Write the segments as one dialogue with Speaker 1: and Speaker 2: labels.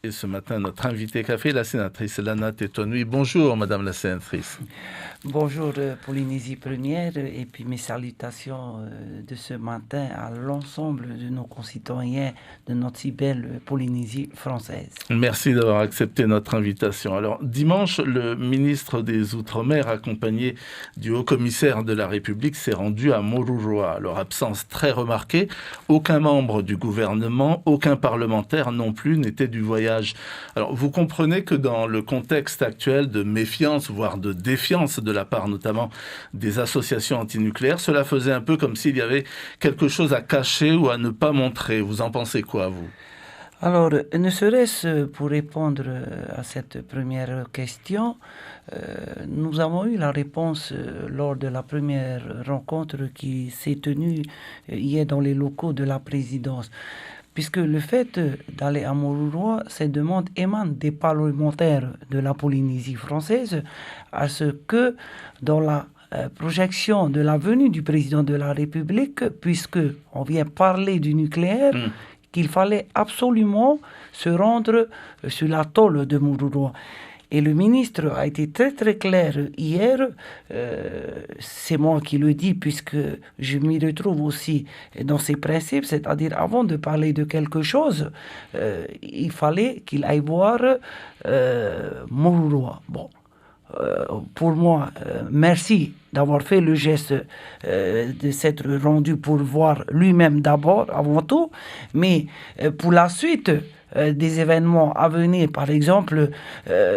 Speaker 1: Et ce matin, notre invitée café, la sénatrice Lana Tetonoui. Bonjour, Madame la sénatrice.
Speaker 2: Bonjour Polynésie Première et puis mes salutations de ce matin à l'ensemble de nos concitoyens de notre si belle Polynésie française.
Speaker 1: Merci d'avoir accepté notre invitation. Alors, dimanche, le ministre des Outre-mer, accompagné du haut-commissaire de la République, s'est rendu à Moruroa. Leur absence très remarquée, aucun membre du gouvernement, aucun parlementaire non plus n'était du voyage. Alors, vous comprenez que dans le contexte actuel de méfiance, voire de défiance de la part notamment des associations antinucléaires, cela faisait un peu comme s'il y avait quelque chose à cacher ou à ne pas montrer. Vous en pensez quoi, vous ?
Speaker 2: Alors, ne serait-ce pour répondre à cette première question, nous avons eu la réponse lors de la première rencontre qui s'est tenue hier dans les locaux de la présidence. Puisque le fait d'aller à Moruroa, cette demande émane des parlementaires de la Polynésie française, à ce que dans la projection de la venue du président de la République, puisque on vient parler du nucléaire, qu'il fallait absolument se rendre sur l'atoll de Moruroa. Et le ministre a été très très clair hier, c'est moi qui le dis puisque je m'y retrouve aussi dans ses principes, c'est-à-dire avant de parler de quelque chose, il fallait qu'il aille voir Moruroa. Bon, pour moi, merci d'avoir fait le geste de s'être rendu pour voir lui-même d'abord, avant tout, mais pour la suite des événements à venir, par exemple,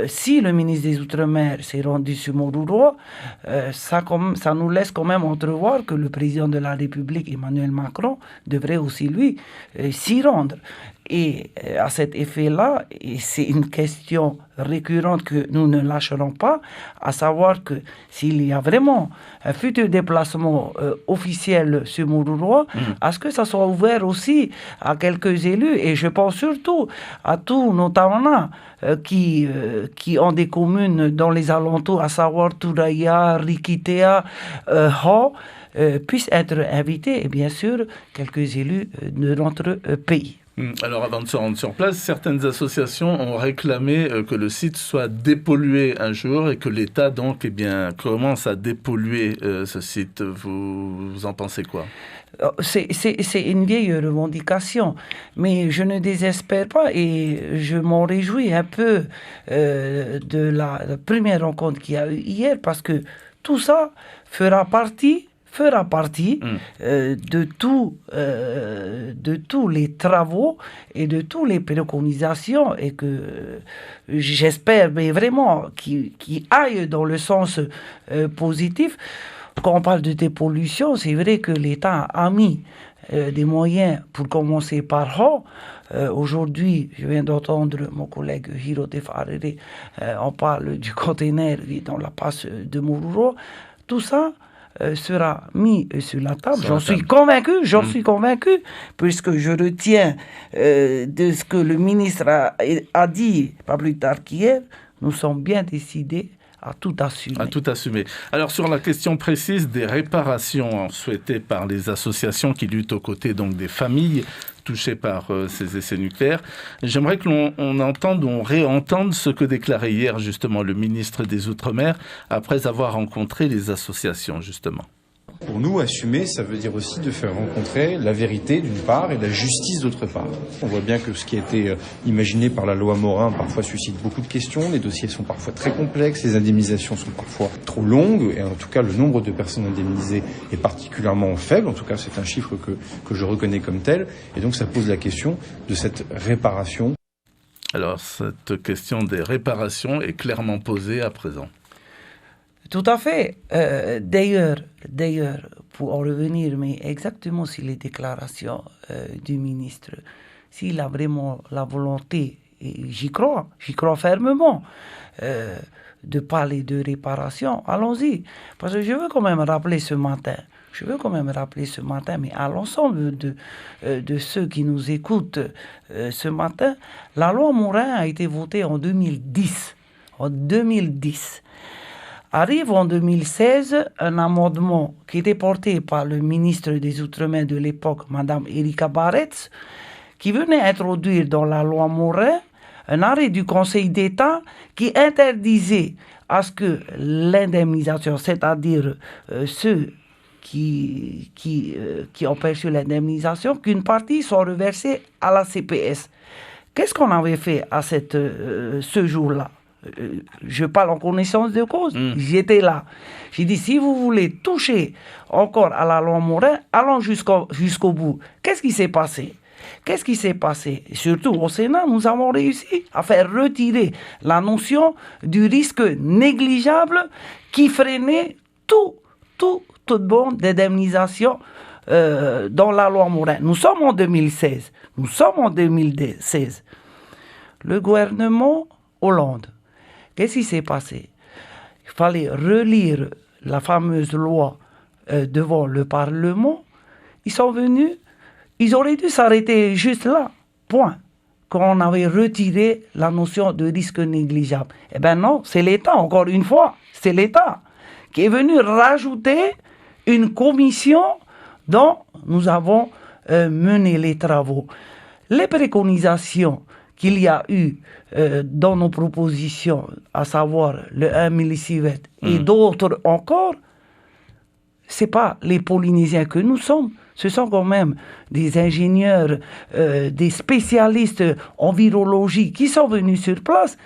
Speaker 2: si le ministre des Outre-mer s'est rendu sur Moruroa, ça nous laisse quand même entrevoir que le président de la République, Emmanuel Macron, devrait aussi lui s'y rendre. Et à cet effet-là, et c'est une question récurrente que nous ne lâcherons pas, à savoir que s'il y a vraiment un futur déplacement officiel sur Moruroa, à ce que ça soit ouvert aussi à quelques élus, et je pense surtout à tous nos Tawana qui ont des communes dans les alentours, à savoir Turaya, Rikitea, Ho, puissent être invités, et bien sûr quelques élus de notre pays.
Speaker 1: Alors avant de se rendre sur place, certaines associations ont réclamé que le site soit dépollué un jour et que l'État donc commence à dépolluer ce site. Vous en pensez quoi ?
Speaker 2: C'est une vieille revendication, mais je ne désespère pas et je m'en réjouis un peu de la première rencontre qu'il y a eu hier parce que tout ça fera partie de tous les travaux et de toutes les préconisations et que j'espère mais vraiment qui aillent dans le sens positif. Quand on parle de dépollution, c'est vrai que l'État a mis des moyens pour commencer par Ho. Aujourd'hui, je viens d'entendre mon collègue Hiro Tefarere, on parle du conteneur dans la passe de Moruroa. Tout ça sera mis sur la table. J'en suis convaincu, puisque je retiens de ce que le ministre a dit, pas plus tard qu'hier, nous sommes bien décidés à tout assumer.
Speaker 1: Alors sur la question précise des réparations souhaitées par les associations qui luttent aux côtés donc des familles touchées par ces essais nucléaires, j'aimerais que l'on réentende ce que déclarait hier justement le ministre des Outre-mer après avoir rencontré les associations justement.
Speaker 3: Pour nous, assumer, ça veut dire aussi de faire rencontrer la vérité d'une part et la justice d'autre part. On voit bien que ce qui a été imaginé par la loi Morin parfois suscite beaucoup de questions, les dossiers sont parfois très complexes, les indemnisations sont parfois trop longues et en tout cas le nombre de personnes indemnisées est particulièrement faible, en tout cas c'est un chiffre que je reconnais comme tel et donc ça pose la question de cette réparation.
Speaker 1: Alors cette question des réparations est clairement posée à présent.
Speaker 2: Tout à fait. D'ailleurs, pour en revenir, mais exactement sur les déclarations du ministre, s'il a vraiment la volonté, et j'y crois fermement, de parler de réparation, allons-y. Parce que je veux quand même rappeler ce matin, mais à l'ensemble de ceux qui nous écoutent ce matin, la loi Morin a été votée en 2010. Arrive en 2016 un amendement qui était porté par le ministre des Outre-mer de l'époque, Madame Erika Barretz, qui venait introduire dans la loi Morin un arrêt du Conseil d'État qui interdisait à ce que l'indemnisation, c'est-à-dire ceux qui ont perçu l'indemnisation, qu'une partie soit reversée à la CPS. Qu'est-ce qu'on avait fait à ce jour-là? Je parle en connaissance de cause. J'étais là. J'ai dit, si vous voulez toucher encore à la loi Morin, allons jusqu'au bout. Qu'est-ce qui s'est passé? Surtout au Sénat, nous avons réussi à faire retirer la notion du risque négligeable qui freinait toute bande d'indemnisation dans la loi Morin. Nous sommes en 2016. Le gouvernement Hollande, qu'est-ce qui s'est passé? Il fallait relire la fameuse loi devant le Parlement. Ils sont venus, ils auraient dû s'arrêter juste là, point. Quand on avait retiré la notion de risque négligeable. Eh bien non, c'est l'État, encore une fois, c'est l'État qui est venu rajouter une commission dont nous avons mené les travaux. Les préconisations qu'il y a eu dans nos propositions, à savoir le 1 millisievert et d'autres encore, ce n'est pas les Polynésiens que nous sommes, ce sont quand même des ingénieurs, des spécialistes en virologie qui sont venus sur place,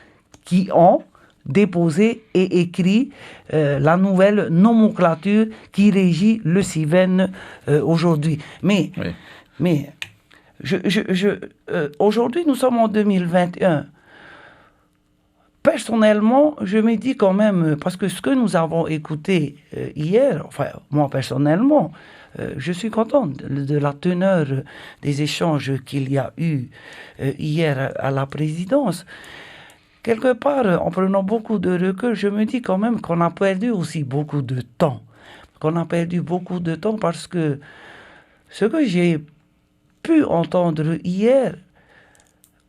Speaker 2: qui ont déposé et écrit la nouvelle nomenclature qui régit le CIVEN aujourd'hui. Mais aujourd'hui, nous sommes en 2021. Personnellement, je me dis quand même, parce que ce que nous avons écouté hier, enfin, moi personnellement, je suis content de la teneur des échanges qu'il y a eu hier à la présidence. Quelque part, en prenant beaucoup de recul, je me dis quand même qu'on a perdu aussi beaucoup de temps. Parce que ce que j'ai pu entendre hier,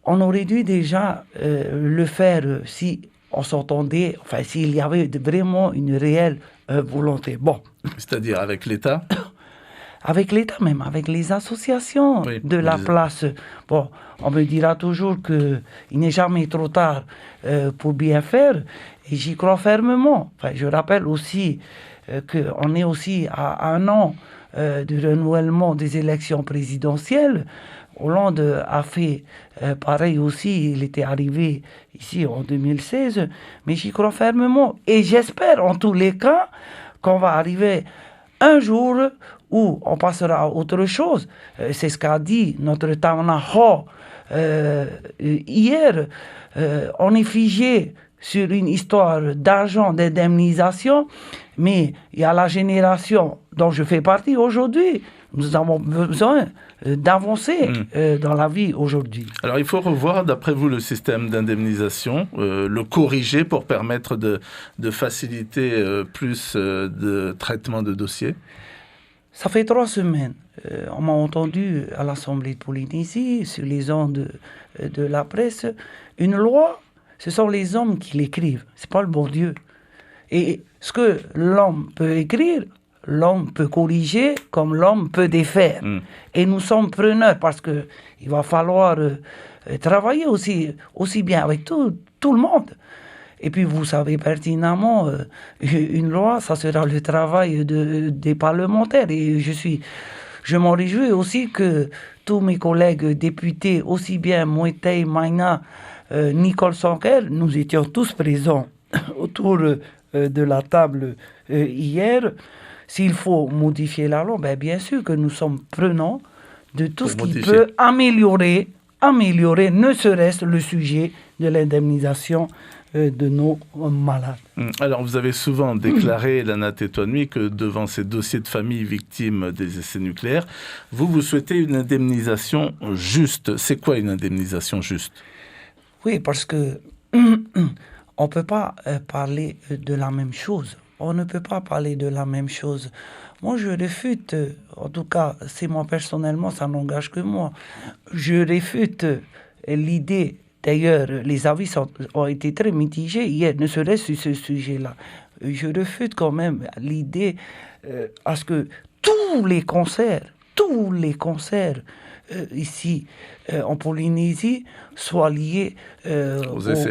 Speaker 2: on aurait dû déjà le faire si on s'entendait, enfin s'il y avait vraiment une réelle volonté. Bon.
Speaker 1: C'est-à-dire avec l'État?
Speaker 2: Avec l'État même, avec les associations de la place. Bon, on me dira toujours qu'il n'est jamais trop tard pour bien faire, et j'y crois fermement. Enfin, je rappelle aussi qu'on est aussi à 1 an du renouvellement des élections présidentielles. Hollande a fait pareil aussi, il était arrivé ici en 2016, mais j'y crois fermement. Et j'espère en tous les cas qu'on va arriver un jour où on passera à autre chose. C'est ce qu'a dit notre Tawana Ho hier. On est figé sur une histoire d'argent, d'indemnisation, mais il y a la génération dont je fais partie aujourd'hui. Nous avons besoin d'avancer dans la vie aujourd'hui.
Speaker 1: Alors il faut revoir, d'après vous, le système d'indemnisation, le corriger pour permettre de faciliter plus de traitement de dossiers.
Speaker 2: Ça fait 3 semaines. On m'a entendu à l'Assemblée de Polynésie, sur les ondes de la presse, une loi, ce sont les hommes qui l'écrivent, c'est pas le bon Dieu. Et ce que l'homme peut écrire, l'homme peut corriger comme l'homme peut défaire. Et nous sommes preneurs parce que il va falloir travailler aussi bien avec tout le monde. Et puis vous savez pertinemment, une loi, ça sera le travail des parlementaires. Et je m'en réjouis aussi que tous mes collègues députés, aussi bien Moïtei, Maïna, Nicole Sanker, nous étions tous présents autour de la table hier. S'il faut modifier la loi, bien sûr que nous sommes prenants de tout ce qui peut améliorer, ne serait-ce le sujet de l'indemnisation de nos malades.
Speaker 1: Alors, vous avez souvent déclaré, Lana Tetuanui, que devant ces dossiers de famille victimes des essais nucléaires, vous souhaitez une indemnisation juste. C'est quoi une indemnisation juste?
Speaker 2: Oui, parce que on ne peut pas parler de la même chose. Moi, je réfute, en tout cas, c'est moi personnellement, ça n'engage que moi. Je réfute l'idée, d'ailleurs, les avis ont été très mitigés hier, ne serait-ce sur ce sujet-là. Je réfute quand même l'idée à ce que tous les cancers tous les cancers ici en Polynésie soient liés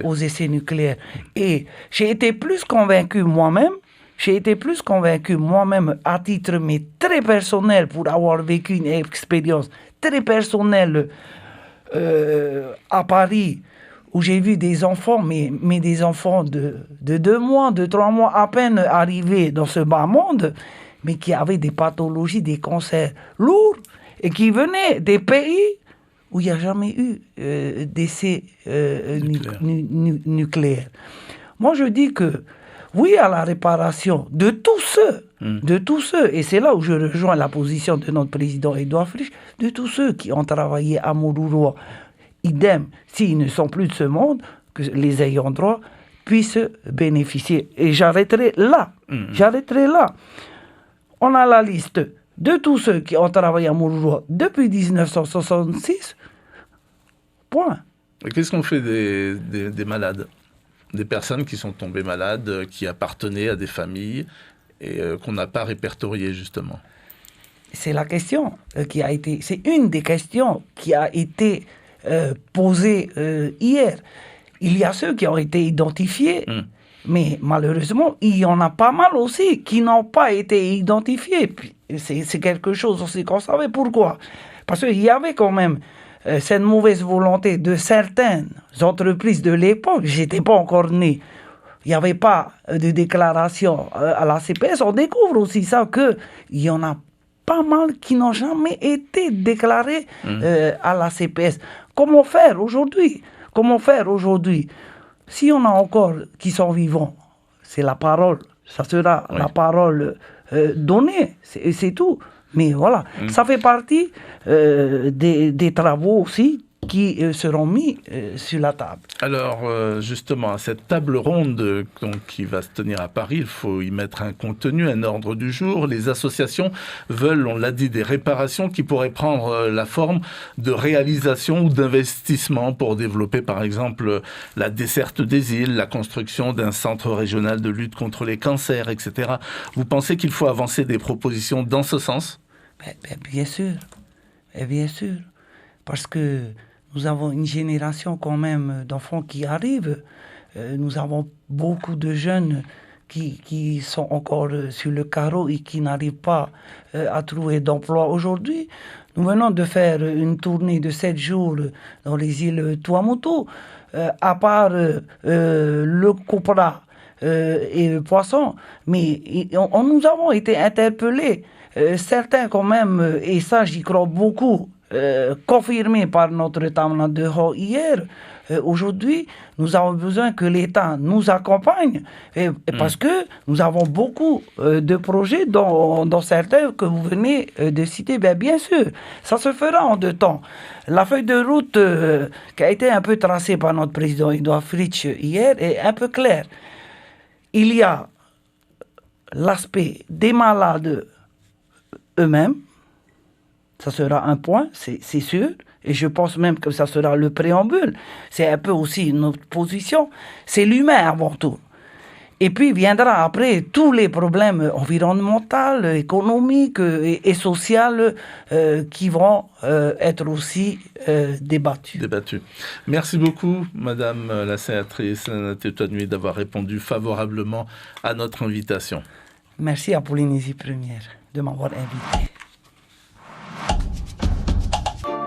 Speaker 2: aux essais nucléaires. Et j'ai été plus convaincu moi-même à titre mais très personnel pour avoir vécu une expérience très personnelle à Paris où j'ai vu des enfants, mais des enfants de 2 mois, de 3 mois à peine arrivés dans ce bas monde, mais qui avaient des pathologies, des cancers lourds et qui venaient des pays où il n'y a jamais eu d'essais nucléaires. Moi, je dis que oui à la réparation de tous ceux, et c'est là où je rejoins la position de notre président Édouard Fritsch, de tous ceux qui ont travaillé à Mururoa. Idem, s'ils ne sont plus de ce monde, que les ayants droit puissent bénéficier. Et j'arrêterai là. On a la liste de tous ceux qui ont travaillé à Mururoa depuis 1966. Point.
Speaker 1: Et qu'est-ce qu'on fait des malades ? Des personnes qui sont tombées malades, qui appartenaient à des familles et qu'on n'a pas répertoriées, justement.
Speaker 2: C'est la question qui a été... C'est une des questions qui a été posée hier. Il y a ceux qui ont été identifiés, mais malheureusement, il y en a pas mal aussi qui n'ont pas été identifiés. C'est quelque chose aussi qu'on savait. Pourquoi ? Parce qu'il y avait quand même cette mauvaise volonté de certaines entreprises de l'époque. J'étais pas encore né. Il n'y avait pas de déclaration à la CPS. On découvre aussi ça, qu'il y en a pas mal qui n'ont jamais été déclarés à la CPS. Comment faire aujourd'hui ? Si on a encore qui sont vivants, c'est la parole. Ça sera la parole donnée. C'est tout. Mais voilà, ça fait partie des travaux aussi qui seront mis sur la table.
Speaker 1: Alors, justement, à cette table ronde qui va se tenir à Paris, il faut y mettre un contenu, un ordre du jour. Les associations veulent, on l'a dit, des réparations qui pourraient prendre la forme de réalisation ou d'investissement pour développer, par exemple, la desserte des îles, la construction d'un centre régional de lutte contre les cancers, etc. Vous pensez qu'il faut avancer des propositions dans ce sens ?
Speaker 2: Bien sûr. Parce que nous avons une génération quand même d'enfants qui arrivent. Nous avons beaucoup de jeunes qui sont encore sur le carreau et qui n'arrivent pas à trouver d'emploi aujourd'hui. Nous venons de faire une tournée de 7 jours dans les îles Tuamotu. À part le copra et le poisson, mais nous avons été interpellés. Certains quand même, et ça j'y crois beaucoup, confirmé par notre Tamna de Ho hier, aujourd'hui, nous avons besoin que l'État nous accompagne, parce que nous avons beaucoup de projets, dont certains que vous venez de citer. Bien sûr, ça se fera en 2 temps. La feuille de route qui a été un peu tracée par notre président Édouard Fritsch hier est un peu claire. Il y a l'aspect des malades eux-mêmes, ça sera un point, c'est sûr, et je pense même que ça sera le préambule. C'est un peu aussi notre position. C'est l'humain avant tout. Et puis viendra après tous les problèmes environnementaux, économiques et sociaux qui vont être aussi débattus.
Speaker 1: Merci beaucoup, Madame la sénatrice Nana Tetuanui, d'avoir répondu favorablement à notre invitation.
Speaker 2: Merci à Polynésie Première de m'avoir invité.